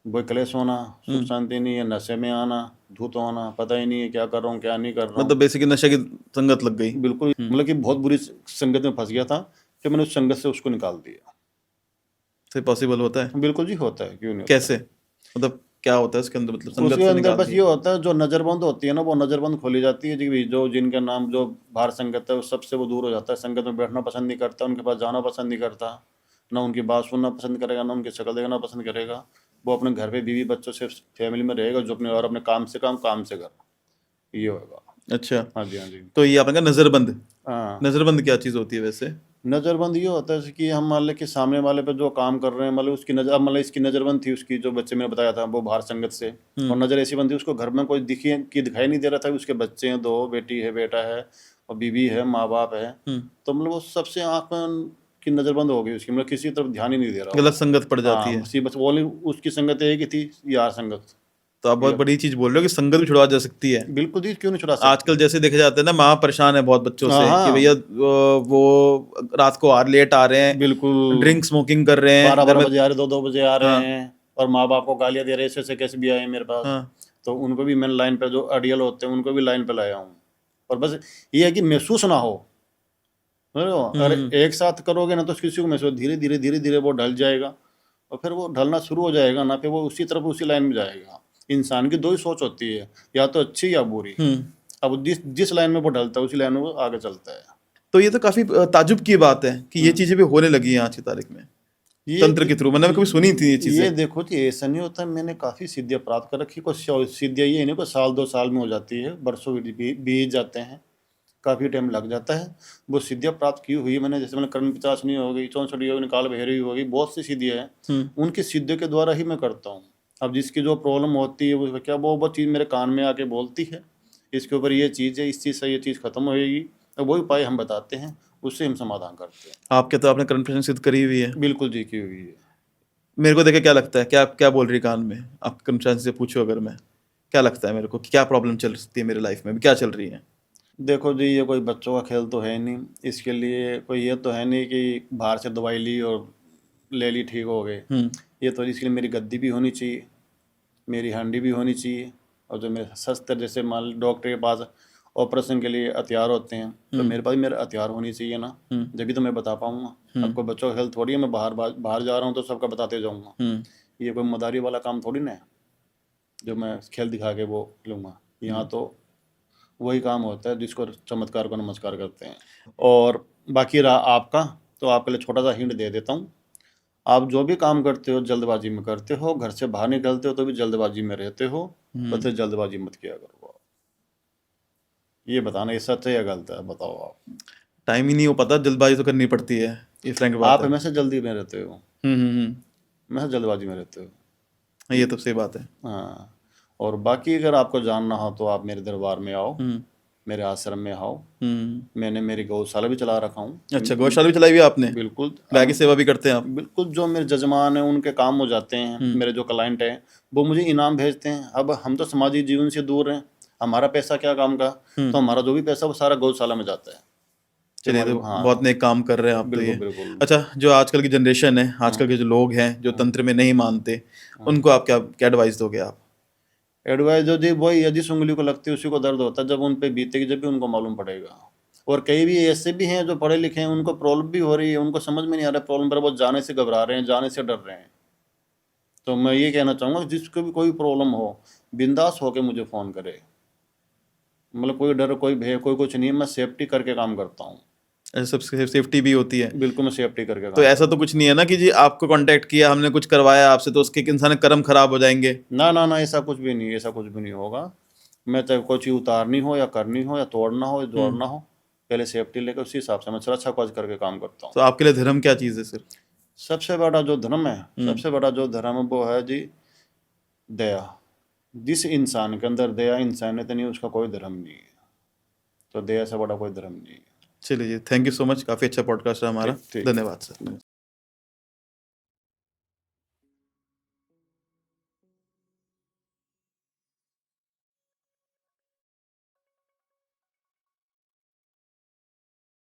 वो क्लेश होना, सुख शांति नहीं है, नशे में आना, धूत होना, पता ही नहीं है क्या कर रहा हूँ क्या नहीं कर रहा हूँ। मतलब बेसिकली नशे की संगत लग गई। बिल्कुल, मतलब कि बहुत बुरी संगत में फंस गया था कि मैंने उस संगत से उसको निकाल दिया। तो पॉसिबल होता है? बिल्कुल जी होता है, क्यों नहीं। कैसे, मतलब क्या होता है उसके अंदर? मतलब संगत उसके से अंदर निकाल बस दिया। ये होता है, जो नज़रबंद होती है ना, वो नज़रबंद खोली जाती है जी। जो जिनका नाम जो बाहर संगत है, उस सबसे वो दूर हो जाता है। संगत में बैठना पसंद नहीं करता, उनके पास जाना पसंद नहीं करता, ना उनकी बात सुनना पसंद करेगा, ना उनकी शक्ल देखना पसंद करेगा। वो अपने घर पे बीवी बच्चों से फैमिली में रहेगा, जो अपने और अपने काम से घर, ये होगा। अच्छा। हाँ जी, हाँ जी। तो ये आपने कहा नजरबंद। हाँ, नजरबंद क्या चीज होती है वैसे? नज़रबंद ये होता है कि हम मान लें कि सामने वाले पे जो काम कर रहे हैं, मतलब उसकी नज़र, मतलब इसकी नज़रबंद थी उसकी, जो बच्चे मैंने बताया था वो बाहर संगत से, और नज़र ऐसी बंद थी उसको घर में कोई दिखाई नहीं दे रहा था। उसके बच्चे हैं 2, बेटी है, बेटा है और बीवी है, माँ बाप है। तो मतलब वो सबसे आँख की नज़रबंद हो गई उसकी, मतलब किसी तरफ ध्यान ही नहीं दे रहा। गलत संगत पड़ जाती है। हाँ, बस वो उसकी संगत एक ही थी, यार संगत। तो आप बहुत बड़ी चीज बोल रहे हो कि संगत भी छुड़वा जा सकती है। बिल्कुल जी, क्यों नहीं छुड़ा सकते। आजकल जैसे देखे जाते हैं ना, माँ परेशान है बहुत बच्चों से हाँ, कि भैया वो रात को लेट आ रहे हैं, बिल्कुल ड्रिंक स्मोकिंग कर रहे हैं, 12 बजे आ रहे, 2 बजे आ रहे हाँ। हैं, और माँ बाप को गालियाँ दे रहे हैं, ऐसे कैसे भी आए मेरे पास। हाँ। तो उनको भी मैंने लाइन पे, जो अड़ियल होते हैं उनको भी लाइन पे लाया हूँ। और बस ये है कि महसूस ना हो समझ रहे हो? अगर एक साथ करोगे ना तो किसी को महसूस, धीरे धीरे धीरे धीरे वो ढल जाएगा और फिर वो ढलना शुरू हो जाएगा ना, फिर वो उसी तरफ उसी लाइन में जाएगा। इंसान की दो ही सोच होती है, या तो अच्छी या बुरी। अब जिस जिस लाइन में वो ढलता है उसी लाइन में वो आगे चलता है। तो ये तो काफी ताजुब की बात है कि ये चीजें भी होने लगी हैं आज की तारीख में तंत्र के थ्रू। मैंने कभी सुनी थी ये चीजें। ये देखो जी, ऐसा नहीं होता। मैंने काफ़ी सिद्धियाँ प्राप्त कर रखी। कुछ सिद्धियाँ ये नहीं कोई साल 2 साल में हो जाती है, बरसों बीत जाते हैं, काफ़ी टाइम लग जाता है। वो सिद्धियाँ प्राप्त की हुई मैंने, जैसे मैंने कर्ण पिचासनी हो गई, 64 होगी, काल भैरवी हो गई, बहुत सी सिद्धियाँ हैं। उनकी सिद्धियों के द्वारा ही मैं करता हूँ। अब जिसकी जो प्रॉब्लम होती है वो क्या, वो चीज़ मेरे कान में आके बोलती है, इसके ऊपर ये चीज़ है, इस चीज़ से ये चीज़ खत्म होएगी, तो वही उपाय हम बताते हैं, उससे हम समाधान करते हैं। आपके तो आपने कर्ण प्रश्न सिद्ध करी हुई है। बिल्कुल जी, की हुई है। मेरे को देखे क्या लगता है, क्या क्या बोल रही कान में? आप कर्ण प्रश्न से पूछो अगर मैं, क्या लगता है मेरे को कि क्या प्रॉब्लम चल सकती है मेरे लाइफ में, क्या चल रही है? देखो जी, ये कोई बच्चों का खेल तो है नहीं। इसके लिए कोई ये तो है नहीं कि बाहर से दवाई ली और ले ली ठीक हो गए। ये तो इसके लिए मेरी गद्दी भी होनी चाहिए, मेरी हांडी भी होनी चाहिए, और जो मेरे शस्त्र, जैसे मान लो डॉक्टर के पास ऑपरेशन के लिए हथियार होते हैं, तो मेरे पास भी मेरे हथियार होनी चाहिए ना, जब भी तो मैं बता पाऊंगा। अब कोई बच्चों का खेल थोड़ी है, मैं बाहर जा रहा हूँ तो सबका बताते जाऊँगा। ये कोई मदारी वाला काम थोड़ी ना है जो मैं खेल दिखा के वो लूँगा। यहाँ तो वही काम होता है जिसको चमत्कार को नमस्कार करते हैं। और बाकी रहा आपका, तो आपके लिए छोटा सा हिंट दे देता हूँ। आप जो भी काम करते हो जल्दबाजी में करते हो, घर से बाहर निकलते हो तो भी जल्दबाजी में रहते हो, तो फिर जल्दबाजी मत किया करो। ये बताना ये सच है या गलत है, बताओ आप। टाइम ही नहीं हो पाता, जल्दबाजी तो करनी पड़ती है, ये फ्रैंक बात आप है। हमेशा जल्दी में रहते हो, हमेशा जल्दबाजी में रहते हो। ये तो सही बात है। हाँ, और बाकी अगर आपको जानना हो तो आप मेरे दरबार में आओ, मेरे आश्रम में आओ। मैंने मेरी गौशाला भी चला रखा हूँ। अच्छा, गौशाला भी चलाई हुई है आपने? बिल्कुल। गाय की सेवा भी करते हैं आप? बिल्कुल, जो मेरे जजमान हैं उनके काम हो जाते हैं। मेरे जो क्लाइंट हैं वो मुझे इनाम भेजते हैं। अब हम तो समाजी जीवन से दूर हैं, हमारा पैसा क्या काम का, तो हमारा जो भी पैसा वो सारा गौशाला में जाता है। चलिए, तो बहुत नेक काम कर रहे हैं आप तो ये। बिल्कुल बिल्कुल। अच्छा, जो आजकल की जनरेशन है, आजकल के जो लोग हैं जो तंत्र में नहीं मानते, उनको आप क्या क्या एडवाइस दोगे आप? एडवाइस जो जी, वही है, जिस उंगली को लगती है उसी को दर्द होता है। जब उन पे बीतेगी जब भी उनको मालूम पड़ेगा। और कई भी ऐसे भी हैं जो पढ़े लिखे हैं, उनको प्रॉब्लम भी हो रही है, उनको समझ में नहीं आ रहा प्रॉब्लम, पर वो जाने से घबरा रहे हैं, जाने से डर रहे हैं। तो मैं ये कहना चाहूँगा जिसको भी कोई प्रॉब्लम हो, बिंदास होके मुझे फ़ोन करे। मतलब कोई डर, कोई भय, कोई कुछ नहीं है। मैं सेफ्टी करके काम करता हूँ। सब सेफ्टी भी होती है? बिल्कुल, मैं सेफ्टी करके तो ऐसा तो कुछ नहीं है ना कि जी आपको कांटेक्ट किया हमने, कुछ करवाया आपसे, तो उसके इंसान के कर्म खराब हो जाएंगे? ना ना ना, ऐसा कुछ भी नहीं, ऐसा कुछ भी नहीं होगा। मैं चाहे कोई चीज़ उतारनी हो या करनी हो या तोड़ना हो या जोड़ना हो, पहले सेफ्टी लेकर उसी हिसाब से मैं सुरक्षा खोज करके काम करता हूँ। तो आपके लिए धर्म क्या चीज़ है सर? सबसे बड़ा जो धर्म है, सबसे बड़ा जो धर्म है वो है जी दया। जिस इंसान के अंदर दया, इंसानियत नहीं, उसका कोई धर्म नहीं है। तो दया से बड़ा कोई धर्म नहीं है। चलिए, थैंक यू सो मच, काफ़ी अच्छा पॉडकास्ट है हमारा। ठीक। धन्यवाद सर।